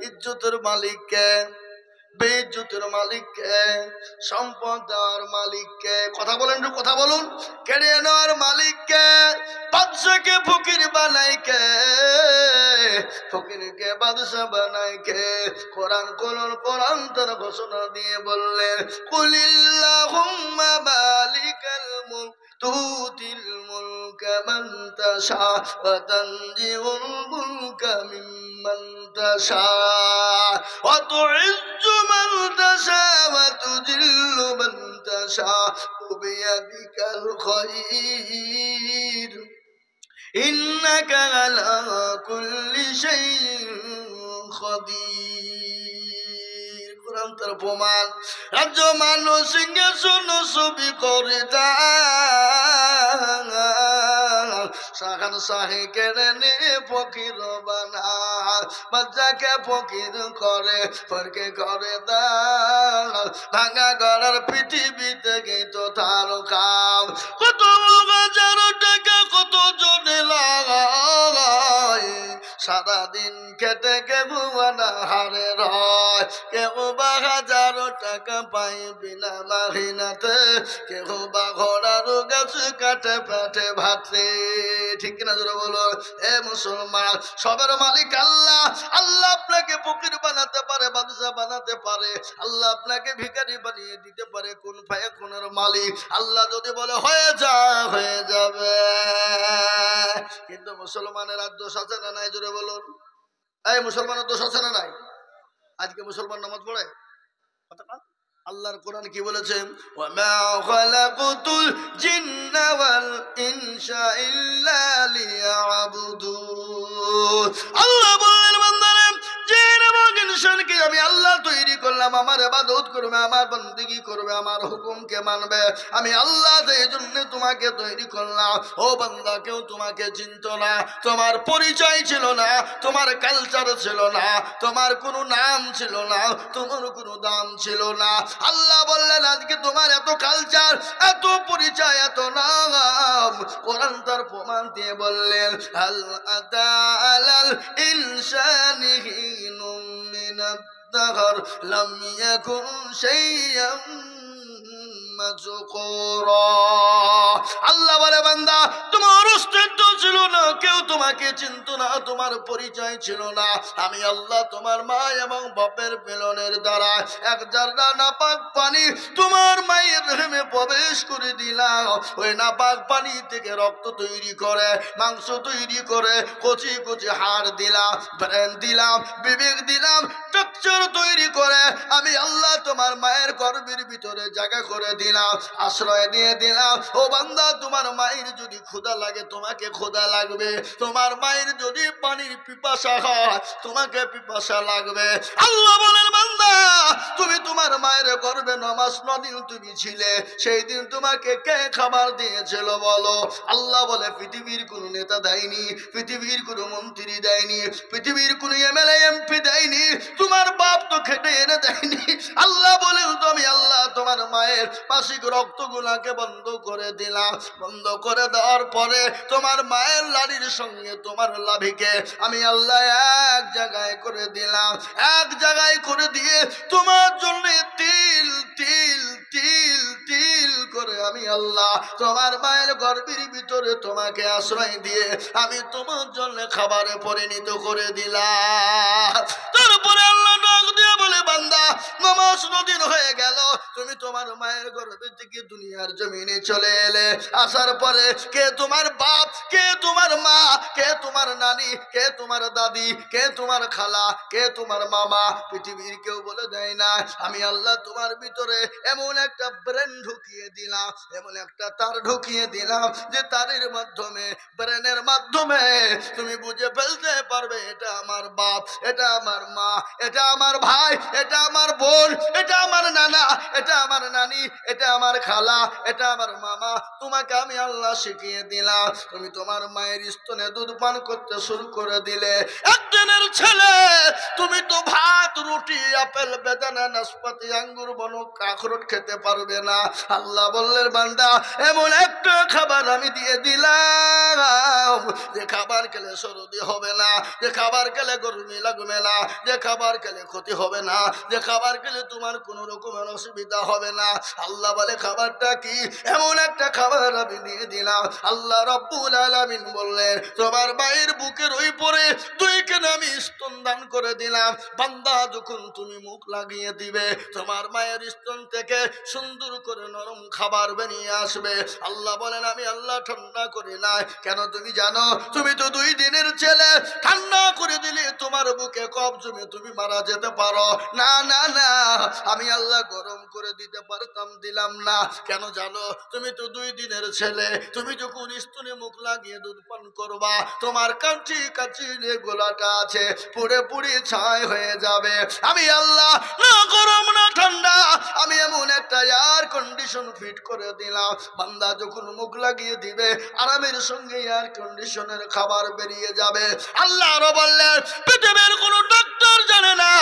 ইজ্জতের মালিক কে? বেইজ্জতের মালিক কে? সম্পদ দেওয়ার মালিক কে? কথা বলেন, একটু কথা বলুন। কেড়ে নেওয়ার মালিক কে? বাদশাকে ফকির বানাই কে? ফকিরকে বাদশা বানাই কে? কোরআন তার ঘোষণা দিয়ে বললেন, কুলিল্লাহুম্মা মালিকাল মুলক তুতিল মুলকা মান তাশা ওয়া তানজিউল মুলকা মিম্মান তাশা ওয়া তুইজ্জু মান তাশা ওয়া তুযিল্লু মান তাশা বিয়াদিকাল খায়র ইন্নাকা আলা কুল্লি শাইইন কাদির। কোরআন তার প্রমাণ। রাজ্য মানুষ সিংহাসন ছবি করে দান, শাহান শাহে কেড়ে নে ফকির বানা, বাচ্চাকে ফকির করে ফরকে করে দান। ভাঙা গড়ার পৃথিবীতে গেত তার কাম, কত হাজারো টাকা কত জনে লাগায়, সারাদিন খেটে কেউ না হারে রয়, কেউ বা হাজারো টাকা পাই বিনা মাহিনাতে, কেউ বা ঘোড়ার গাছ কাটে পেটে ভাতে। ঠিক কিনা জোরে বলো। এ মুসলমান, সবের মালিক আল্লাহ। আল্লাহ আপনাকে ফকির বানাতে পারে, বাদশা বানাতে পারে, আল্লাহ আপনাকে ভিখারি বানিয়ে দিতে পারে। কোন ফায়াকুনের মালিক আল্লাহ যদি বলে হয়ে যা, হয়ে যাবে। কিন্তু মুসলমানের আর দোষ আছে না নাই? জোরে বলুন। এই মুসলমানের দোষ আছে না নাই? আজকে মুসলমান নামাজ পড়ে? আল্লাহর কোরআন কি বলেছে? ওয়ামা খালাকুতুল জিন্না ওয়াল ইনসা ইল্লা লিয়াবুদুন। আল্লাহ বললেন, বান্দারে, জিন এবং ইনসানকে আমি আল্লাহ তৈরি করলাম, আমার ইবাদত করবে, আমার বন্দেগী করবে, আমার হুকুমকে মানবে। আমি আল্লাহ এই জন্য তোমাকে তৈরি করলাম। ও বান্দা, কেউ তোমাকে চিনত না, তোমার পরিচয় ছিল না, তোমার কালচার ছিল না, তোমার কোনো নাম ছিল না, তোমার কোনো দাম ছিল না। আল্লাহ বললেন, আজকে তোমার এত কালচার, এত পরিচয়, এত নাম। কোরআন তার প্রমাণ দিয়ে বললেন, হাল আতা আলাল ইনসানি হিনুম মিনাদ দাহর লাম ইয়াকুন শাইয়াম মাযকুরা। আল্লাহ বলে, বান্দা, তোমার অস্তিত্ব ছিল না, কেউ তোমাকে চিনত না, তোমার পরিচয় ছিল না। আমি আল্লাহ তোমার মা এবং বাপের মিলনের দ্বারা এক জাররা নাপাক পানি তোমার মায়ের রেহেমে প্রবেশ করে দিলাম। ওই নাপাক পানি থেকে রক্ত তৈরি করে, মাংস তৈরি করে, কচি কচি হাড় দিলাম, ব্রেন দিলাম, বিবেক দিলাম, স্ট্রাকচার তৈরি করে আমি আল্লাহ তোমার মায়ের গর্ভের ভিতরে জায়গা করে দিলাম, আশ্রয় দিয়ে দিলাম। ও বান্দা, তোমার মায়ের যদি ক্ষুধা লাগে তোমাকে ক্ষুধা লাগবে, তোমার মায়ের যদি পানির পিপাসা হয় তোমাকে পিপাসা লাগবে। আল্লাহ বলেন, বান্দা, তুমি তোমার মায়ের গর্ভে 9 মাস 9 দিন তুমি ছিলে, সেই দিন তোমাকে কে খাবার দিয়েছিল বলো? আল্লাহ বলে, পৃথিবীর কোনো নেতা দেয়নি, পৃথিবীর কোনো মন্ত্রী দেয়নি, পৃথিবীর কোনো এমএলএ এমপি দেয়নি, তোমার বাপ তো খেটে এনে দেয়নি। আল্লাহ বলেন, তুমি আল্লাহ তোমার মায়ের মাসিক রক্তগুলাকে বন্ধ করে দিলাম। বন্ধ করে দেওয়ার পরে তোমার মায়ের লাড়ির সঙ্গে তোমার লাভিকে আমি আল্লাহ এক জায়গায় করে দিলাম। এক জায়গায় করে দিয়ে তোমার জন্য তিল তিল তিল তিল করে আমি আল্লাহ তোমার মায়ের গর্ভের ভিতরে তোমাকে আশ্রয় দিয়ে আমি তোমার জন্য খাবারে পরিণত করে দিলাম। তারপরে আল্লাহ ডাক দিয়ে বলে, বান্দা, 9 মাস 9 দিন হয়ে গেল, তুমি তোমার মায়ের গর্ভে থেকে দুনিয়ার জমিনে চলে এলে। আসার পরে কে তোমার বাপ, কে তোমার মা, কে তোমার নানি, কে তোমার দাদি, কে তোমার খালা, কে তোমার মামা, পৃথিবীর কেউ বলে দেয় না। আমি আল্লাহ তোমার ভিতরে এমন একটা ব্রেন ঢুকিয়ে দিলাম, এমন একটা তার ঢুকিয়ে দিলাম যে তারের মাধ্যমে, ব্রেনের মাধ্যমে তুমি বুঝে ফেলতে পারবে এটা আমার বাপ, এটা আমার মা, এটা আমার ভাই, এটা আমার বোন, এটা আমার নানা, এটা আমার নানি, এটা আমার খালা, এটা আমার মামা। তোমাকে আমি আল্লাহ শিখিয়ে দিলাম। তুমি তোমার মায়ের স্তনে দুধ পান করতে শুরু করে দিলে। একদিনের ছেলে, তুমি তো ভাত রুটি আপেল বেদানা নাশপাতি আঙ্গুর বনক আখরোট খেতে পারবে না। আল্লাহ বললেন বান্দা এমন একটা খাবার আমি দিয়ে দিলাম যে খাবার খেলে সর্দি হবে না, যে খাবার খেলে গরমি লাগবে না, যে খাবার খেলে ক্ষতি হবে না, যে খাবার খেলে তোমার কোনো রকমের অসুবিধা হবে না। আল্লাহ বলে খাবারটা কি? এমন একটা খাবার আমি দিয়ে দিলাম। আল্লাহ রাব্বুল আলামিন বললেন তোমার মায়ের বুকের ওই পরে দুইখানে আমি স্তন দান করে দিলাম। বান্দা যখন তুমি মুখ লাগিয়ে দিবে তোমার মায়ের স্তন থেকে সুন্দর করে নরম খাবার বেরিয়ে আসবে। আল্লাহ বলেন আমি আল্লাহ ঠান্ডা করি না। কেন তুমি জানো তুমি তো 2 দিনের ছেলে, ঠান্ডা করে দিলে তোমার বুকে কফ জমে তুমি মারা যেতে পারো। না না না, আমি আল্লাহ গরম করে দিতে পারতাম, দিলাম না। কেন জানো তুমি তো 2 দিনের ছেলে, তুমি যখন স্তনে মুখ লাগিয়ে দুধ পান করবা তোমার কাঁচি কাঁচি গোলাটা আছে পুড়ে পুড়ে ছাই হয়ে যাবে। আমি আল্লাহ না গরম না ঠান্ডা, আমি এমন একটা এয়ার কন্ডিশন ফিট করে দিলাম। বান্দা যখন মুখ লাগিয়ে দিবে আরামের সঙ্গে এয়ার কন্ডিশনের খাবার বেরিয়ে যাবে। আল্লাহ আরো বললেন পৃথিবীর কোনো ডাক্তার জানে না,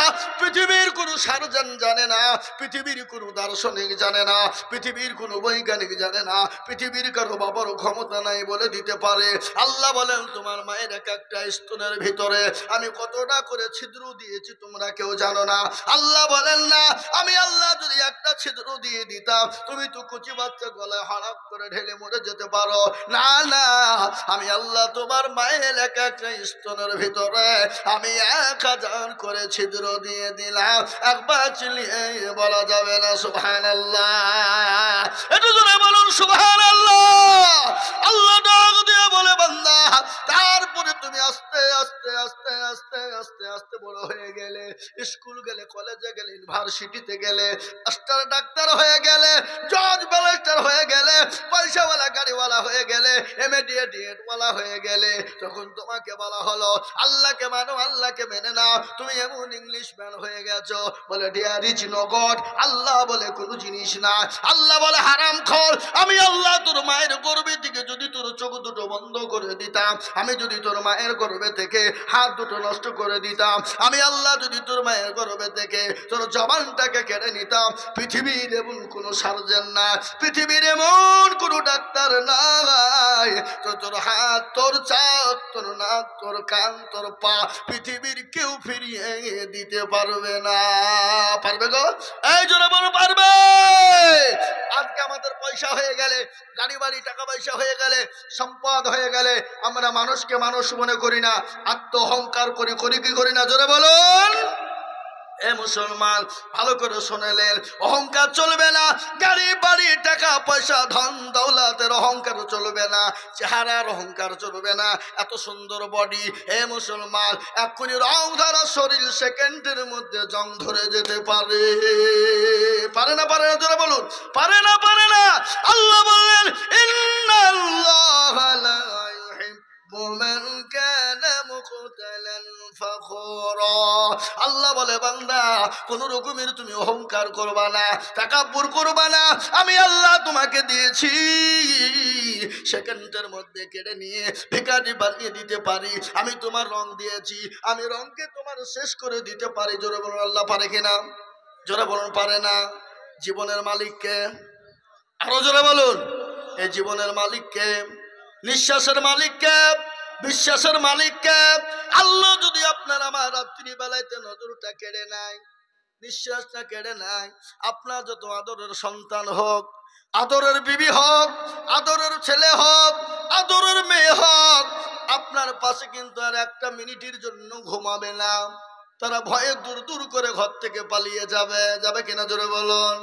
পৃথিবীর কোনো সার্জন জানে না, পৃথিবীর কোনো দার্শনিক জানে না, পৃথিবীর কোনো বৈজ্ঞানিক জানে না, পৃথিবীর কারো বাবার ক্ষমতা নাই বলে দিতে পারে। আল্লাহ বলেন তোমার মায়ের এক একটা স্তনের ভিতরে আমি কতটা করে ছিদ্র দিয়েছি তোমরা কেউ জানো না। আল্লাহ বলেন না আমি আল্লাহ যদি একটা ছিদ্র দিয়ে দিতাম তুমি তো কচি বাচ্চা গলায় হড়াপ করে ঢেলে মরে যেতে পারো। না না, আমি আল্লাহ তোমার মায়ের এক একটা স্তনের ভিতরে আমি 1000 করে ছিদ্র দিয়ে দিলাম। একবার চিলিয়ে বলা যাবে না সুবহানাল্লাহ? একটু জোরে বলুন সুবহানাল্লাহ। আল্লাহ ডাক দিয়ে বলে বান্দা তারপরে তুমি আস্তে আস্তে আস্তে আস্তে আস্তে আস্তে বড় হয়ে গেলে, স্কুল গেলে, কলেজে গেলে, ইউনিভার্সিটিতে গেলে, মাস্টার ডাক্তার হয়ে গেলে, জজ ব্যারিস্টার হয়ে গেলে, পয়সাওয়ালা গাড়িওয়ালা হয়ে গেলে, এমএডিএড ওয়ালা হয়ে গেলে, তখন তোমাকে বলা হলো আল্লাহকে মানো, আল্লাহকে মেনে নাও। তুমি এমন ইংলিশ ম্যান হয়ে গেছো বলে দেয়ার ইজ নো গড, আল্লাহ বলে কোনো জিনিস না। আল্লাহ বলে হারাম খোর, আমি আল্লাহ তোর মায়ের গর্ভে থেকে যদি তোর চোখ দুটো বন্ধ করে দিতাম, আমি যদি তোর মায়ের গর্ভে থেকে হাত দুটো নষ্ট করে দিতাম, আমি আল্লাহ যদি তোর মায়ের গর্ভে থেকে তোর জবানটাকে কেড়ে নিতাম, পৃথিবীর এমন কোনো সার্জন না, পৃথিবীর এমন কোনো ডাক্তার নাই তো তোর হাত, তোর চাপ, তোর নাক, তোর কান, তোর পা পৃথিবীর কেউ ফিরিয়ে দিতে পারবে না। পারবে গো? এই জোরে বলো পারবে। আজকে আমাদের পয়সা হয়ে গেলে, গাড়ি বাড়ি টাকা পয়সা হয়ে গেলে, সম্পদ হয়ে গেলে আমরা মানুষকে মানুষ মনে করি না, আত্ম অহংকার করি। করি কি করি না? জোরে বলুন। এ মুসলমান ভালো করে শুনেলেন, অহংকার চলবে না। গাড়ি বাড়ি টাকা পয়সা ধন দৌলতের অহংকার চলবে না, চেহারার অহংকার চলবে না। এত সুন্দর বডি, হে মুসলমান এক্ষুনি রং ধরা শরীর সেকেন্ডের মধ্যে জং ধরে যেতে পারে। পারে না? পারে না? জোরে বলুন। পারে না? পারে না? আল্লাহ বললেন ইন্নাল্লাহা লা ইউহিব্বু মান কানা মুখতালান ফাখুরা। আল্লাহ বলে বান্দা কোন রকমের তুমি অহংকার করবা না, তাকাব্বুর করবা না। আমি আল্লাহ তোমাকে দিয়েছি, সেকেন্ডের মধ্যে কেড়ে নিয়ে ভিখারি বানিয়ে দিতে পারি। আমি তোমার রং দিয়েছি, আমি রংকে তোমার শেষ করে দিতে পারি। জোরে বলুন আল্লাহ পারে কিনা? জোরে বলুন পারে না? জীবনের মালিককে, আরো জোরে বলুন। এই জীবনের মালিককে, নিঃশ্বাসের মালিককে, বিশ্বাসের মালিককে। আল্লাহ যদি আপনার আমার রাত্রি বেলাইতে নজরটা কেড়ে নেয়, নিঃশ্বাসটা কেড়ে নেয়, আপনার যত আদরের সন্তান হোক, আদরের বিবি হোক, আদরের ছেলে হোক, আদরের মেয়ে হোক, আপনার পাশে কিন্তু আর একটা মিনিটের জন্য ঘুমাবে না। তারা ভয়ে দূর দূর করে ঘর থেকে পালিয়ে যাবে। যাবে কিনা? জোরে বলুন।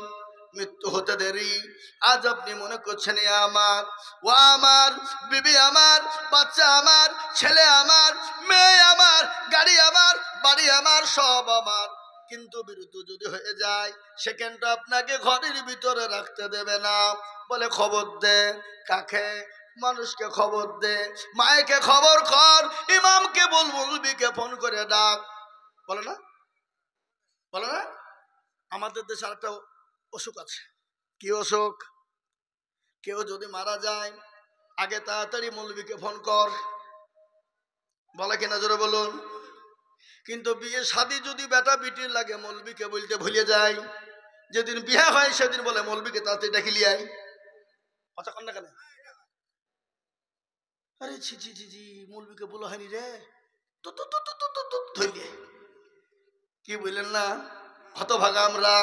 মৃত্যু হতে দেরি। আজ আপনি মনে করছেন এ আমার, ও আমার, বিবি আমার, বাচ্চা আমার, ছেলে আমার, মেয়ে আমার, গাড়ি আমার, বাড়ি আমার, সব আমার। কিন্তু মৃত্যু যদি হয়ে যায় সেখানটা আপনাকে ঘরের ভিতরে রাখতে দেবে না। বলে খবর দে। কাকে? মানুষকে খবর দে, মায়েকে খবর কর, ইমামকে বল, মুলবিকে ফোন করে ডাক। বলে না? বলে না? আমাদের দেশে আরেকটা অসুখ আছে। কি অসুখ? কেউ যদি মারা যায় আগে তাড়াতাড়ি মৌলবীকে ফোন কর। বলে কিনা? জোরে বলুন। কিন্তু বিয়ে শাদী যদি বেটা বিটির লাগে মৌলবীকে বলতে ভুলে যায়। যেদিন বিয়ে হয় সেদিন বলে মৌলবীকে তাড়াতাড়ি ডাকি লিয়াই। কথা কন না কেন? আরে ছি ছি ছি ছি, মৌলবীকে বলা হয়নি রে, তো তো তো তো তো তো তো ধরলে কি বললেন না? হতভাগা আমরা।